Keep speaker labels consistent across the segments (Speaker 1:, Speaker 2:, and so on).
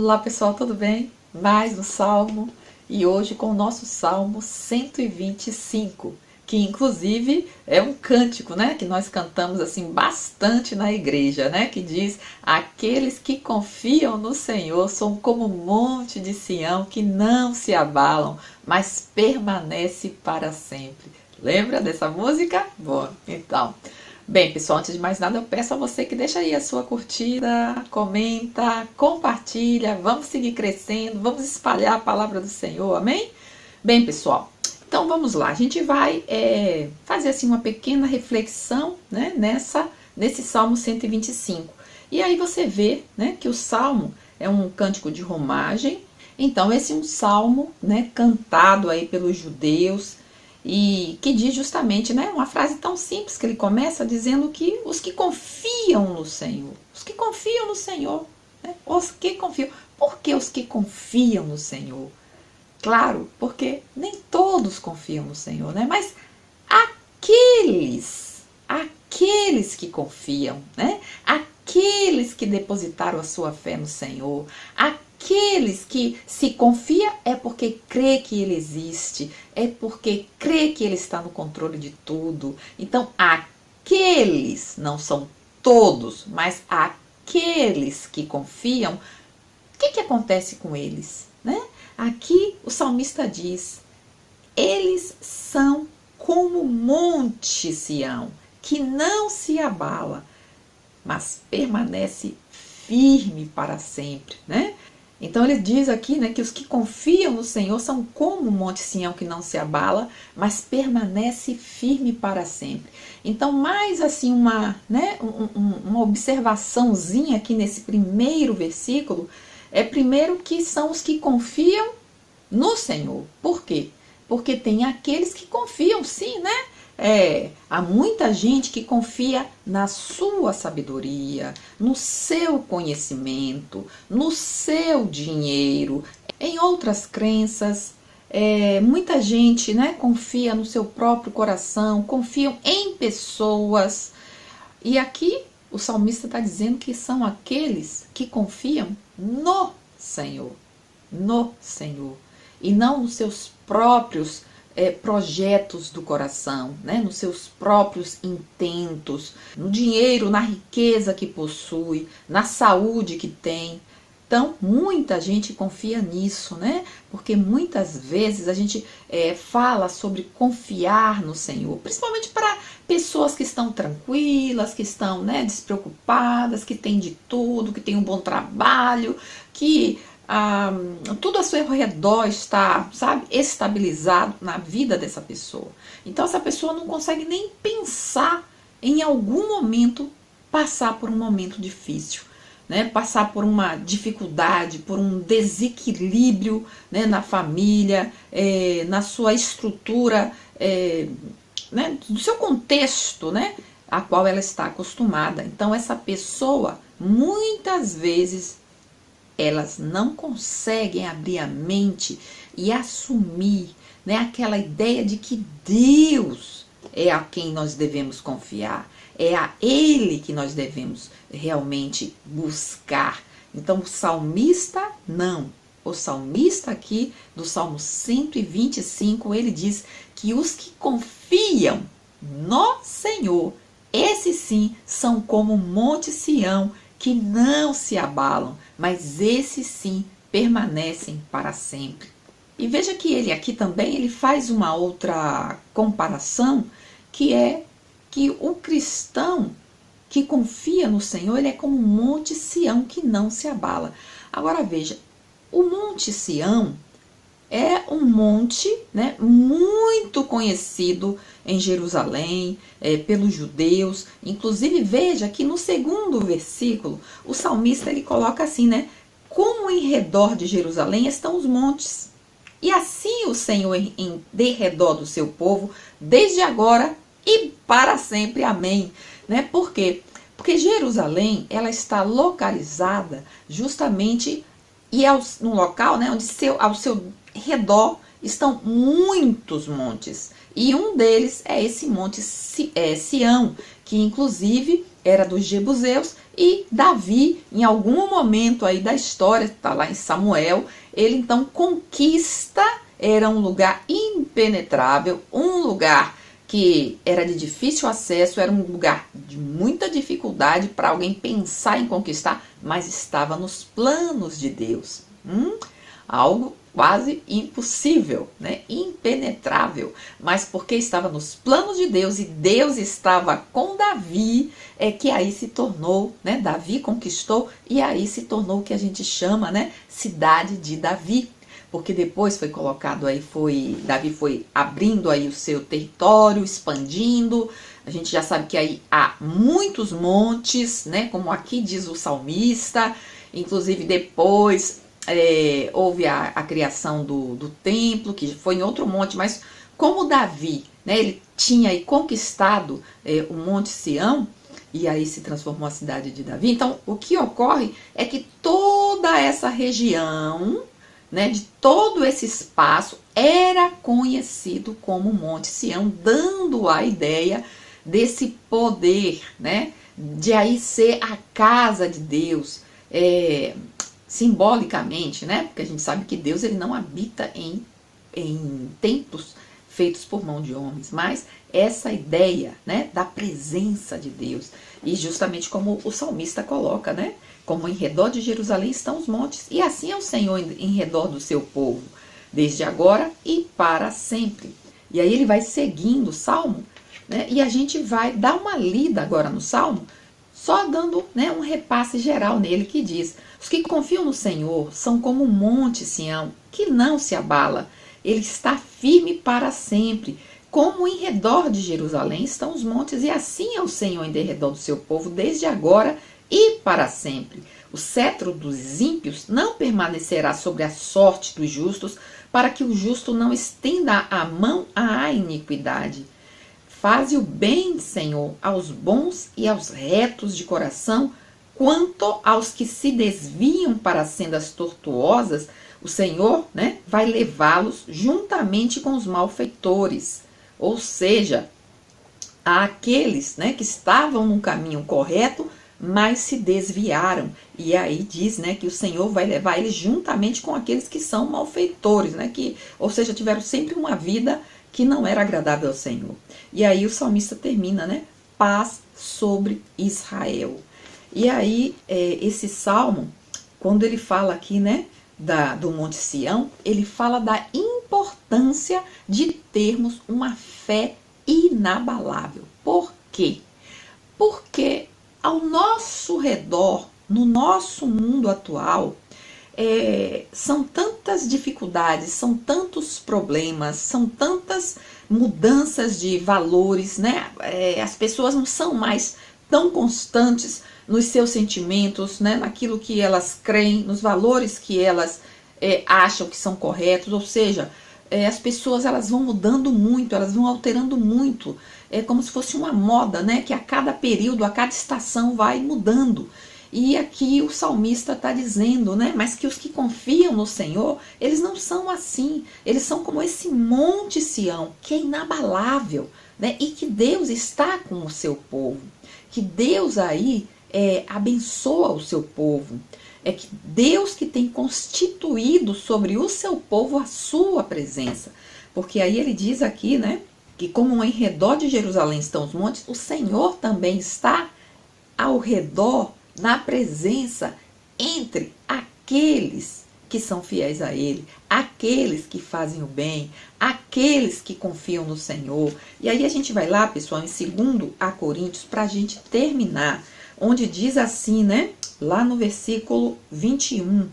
Speaker 1: Olá pessoal, tudo bem? Mais um salmo e hoje com o nosso salmo 125, que inclusive é um cântico, né? Que nós cantamos assim bastante na igreja, né? Que diz: aqueles que confiam no Senhor são como um monte de Sião que não se abalam, mas permanece para sempre. Lembra dessa música? Bom, então. Bem, pessoal, antes de mais nada, eu peço a você que deixa aí a sua curtida, comenta, compartilha, vamos seguir crescendo, vamos espalhar a palavra do Senhor, amém? Bem, pessoal, então vamos lá, a gente vai fazer assim uma pequena reflexão, né, nesse Salmo 125. E aí você vê, né, que o Salmo é um cântico de romagem, então esse é um Salmo, né, cantado aí pelos judeus, e que diz justamente, né, uma frase tão simples que ele começa dizendo que os que confiam no Senhor, os que confiam no Senhor, né, os que confiam. Por que os que confiam no Senhor? Claro, porque nem todos confiam no Senhor, né, mas aqueles que confiam, né, aqueles que depositaram a sua fé no Senhor, aqueles que se confia é porque crê que Ele existe, é porque crê que Ele está no controle de tudo. Então, aqueles, não são todos, mas aqueles que confiam, o que acontece com eles? Né? Aqui o salmista diz: eles são como Monte Sião, que não se abala, mas permanece firme para sempre, né? Então ele diz aqui, né, que os que confiam no Senhor são como o Monte Sião que não se abala, mas permanece firme para sempre. Então mais assim uma observaçãozinha aqui nesse primeiro versículo é primeiro que são os que confiam no Senhor. Por quê? Porque tem aqueles que confiam sim, né? Há muita gente que confia na sua sabedoria, no seu conhecimento, no seu dinheiro, em outras crenças. Muita gente, né, confia no seu próprio coração, confiam em pessoas. E aqui o salmista está dizendo que são aqueles que confiam no Senhor, e não nos seus próprios projetos do coração, né? Nos seus próprios intentos, no dinheiro, na riqueza que possui, na saúde que tem. Então, muita gente confia nisso, né? Porque muitas vezes a gente fala sobre confiar no Senhor, principalmente para pessoas que estão tranquilas, que estão, né, despreocupadas, que têm de tudo, que têm um bom trabalho, que tudo ao seu redor está, sabe, estabilizado na vida dessa pessoa. Então essa pessoa não consegue nem pensar em algum momento passar por um momento difícil, né? Passar por uma dificuldade, por um desequilíbrio, né, na família, na sua estrutura, né, do seu contexto, né, a qual ela está acostumada. Então essa pessoa muitas vezes elas não conseguem abrir a mente e assumir, né, aquela ideia de que Deus é a quem nós devemos confiar, é a Ele que nós devemos realmente buscar. Então o salmista não. O salmista aqui do Salmo 125, ele diz que os que confiam no Senhor, esses sim são como o Monte Sião, que não se abalam, mas esses sim permanecem para sempre. E veja que ele aqui também ele faz uma outra comparação, que é que o cristão que confia no Senhor, ele é como um Monte Sião que não se abala. Agora veja, o Monte Sião é um monte, né, muito conhecido em Jerusalém, pelos judeus. Inclusive veja que no segundo versículo o salmista ele coloca assim, né, como em redor de Jerusalém estão os montes, e assim o Senhor em derredor do seu povo, desde agora e para sempre, amém. Né? Por quê? Porque Jerusalém ela está localizada justamente num local, né, onde ao seu redor estão muitos montes. E um deles é esse monte Sião, que inclusive era dos jebuseus, e Davi, em algum momento aí da história, está lá em Samuel, ele então conquista, era um lugar impenetrável, um lugar que era de difícil acesso, era um lugar de muita dificuldade para alguém pensar em conquistar, mas estava nos planos de Deus. Algo quase impossível, né? Impenetrável, mas porque estava nos planos de Deus e Deus estava com Davi, é que aí se tornou, né? Davi conquistou e aí se tornou o que a gente chama, né? Cidade de Davi, porque depois foi colocado aí, Davi foi abrindo aí o seu território, expandindo. A gente já sabe que aí há muitos montes, né? Como aqui diz o salmista, inclusive depois houve a criação do templo, que foi em outro monte, mas como Davi, né, ele tinha aí conquistado o Monte Sião, e aí se transformou a cidade de Davi. Então, o que ocorre é que toda essa região, né, de todo esse espaço, era conhecido como Monte Sião, dando a ideia desse poder, né, de aí ser a casa de Deus, simbolicamente, né? Porque a gente sabe que Deus ele não habita em templos feitos por mão de homens, mas essa ideia, né, da presença de Deus. E justamente como o salmista coloca, né? Como em redor de Jerusalém estão os montes, e assim é o Senhor em redor do seu povo, desde agora e para sempre. E aí ele vai seguindo o Salmo, né? E a gente vai dar uma lida agora no Salmo, só dando, né, um repasse geral nele, que diz: os que confiam no Senhor são como um monte Sião, que não se abala. Ele está firme para sempre. Como em redor de Jerusalém estão os montes, e assim é o Senhor em derredor do seu povo, desde agora e para sempre. O cetro dos ímpios não permanecerá sobre a sorte dos justos, para que o justo não estenda a mão à iniquidade. Faze o bem, Senhor, aos bons e aos retos de coração. Quanto aos que se desviam para sendas tortuosas, o Senhor, né, vai levá-los juntamente com os malfeitores. Ou seja, àqueles, né, que estavam no caminho correto, mas se desviaram. E aí diz, né, que o Senhor vai levar eles juntamente com aqueles que são malfeitores, né, ou seja, tiveram sempre uma vida que não era agradável ao Senhor. E aí o salmista termina, né, paz sobre Israel. E aí, esse salmo, quando ele fala aqui, né, do Monte Sião, ele fala da importância de termos uma fé inabalável. Por quê? Porque ao nosso redor, no nosso mundo atual, são tantas dificuldades, são tantos problemas, são tantas mudanças de valores, né? As pessoas não são mais tão constantes nos seus sentimentos, né, naquilo que elas creem, nos valores que elas acham que são corretos, ou seja, as pessoas elas vão mudando muito, elas vão alterando muito, é como se fosse uma moda, né, que a cada período, a cada estação vai mudando. E aqui o salmista está dizendo, né, mas que os que confiam no Senhor, eles não são assim, eles são como esse monte Sião, que é inabalável, né, e que Deus está com o seu povo, que Deus aí abençoa o seu povo, é que Deus que tem constituído sobre o seu povo a sua presença, porque aí ele diz aqui, né, que como em redor de Jerusalém estão os montes, o Senhor também está ao redor, na presença, entre aqueles que são fiéis a Ele, aqueles que fazem o bem, aqueles que confiam no Senhor. E aí a gente vai lá, pessoal, em 2 Coríntios, para a gente terminar, onde diz assim, né, lá no versículo 21,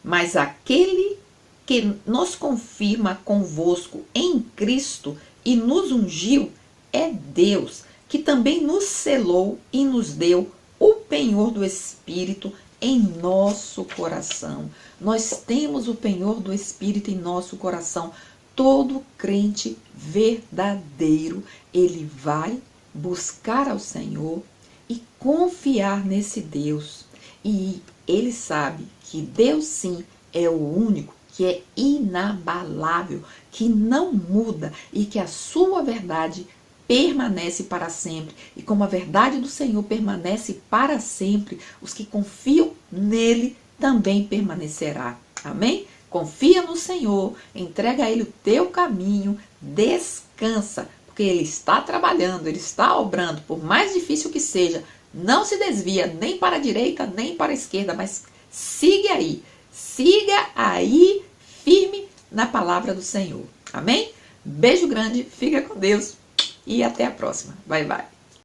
Speaker 1: mas aquele que nos confirma convosco em Cristo e nos ungiu é Deus, que também nos selou e nos deu o penhor do Espírito em nosso coração. Nós temos o penhor do Espírito em nosso coração. Todo crente verdadeiro, ele vai buscar ao Senhor e confiar nesse Deus. E ele sabe que Deus sim é o único que é inabalável, que não muda e que a sua verdade permanece para sempre. E como a verdade do Senhor permanece para sempre, os que confiam nele também permanecerá. Amém? Confia no Senhor, entrega a Ele o teu caminho, descansa, porque Ele está trabalhando, Ele está obrando, por mais difícil que seja. Não se desvia nem para a direita, nem para a esquerda, mas siga aí firme na palavra do Senhor. Amém? Beijo grande, fica com Deus e até a próxima. Bye, bye.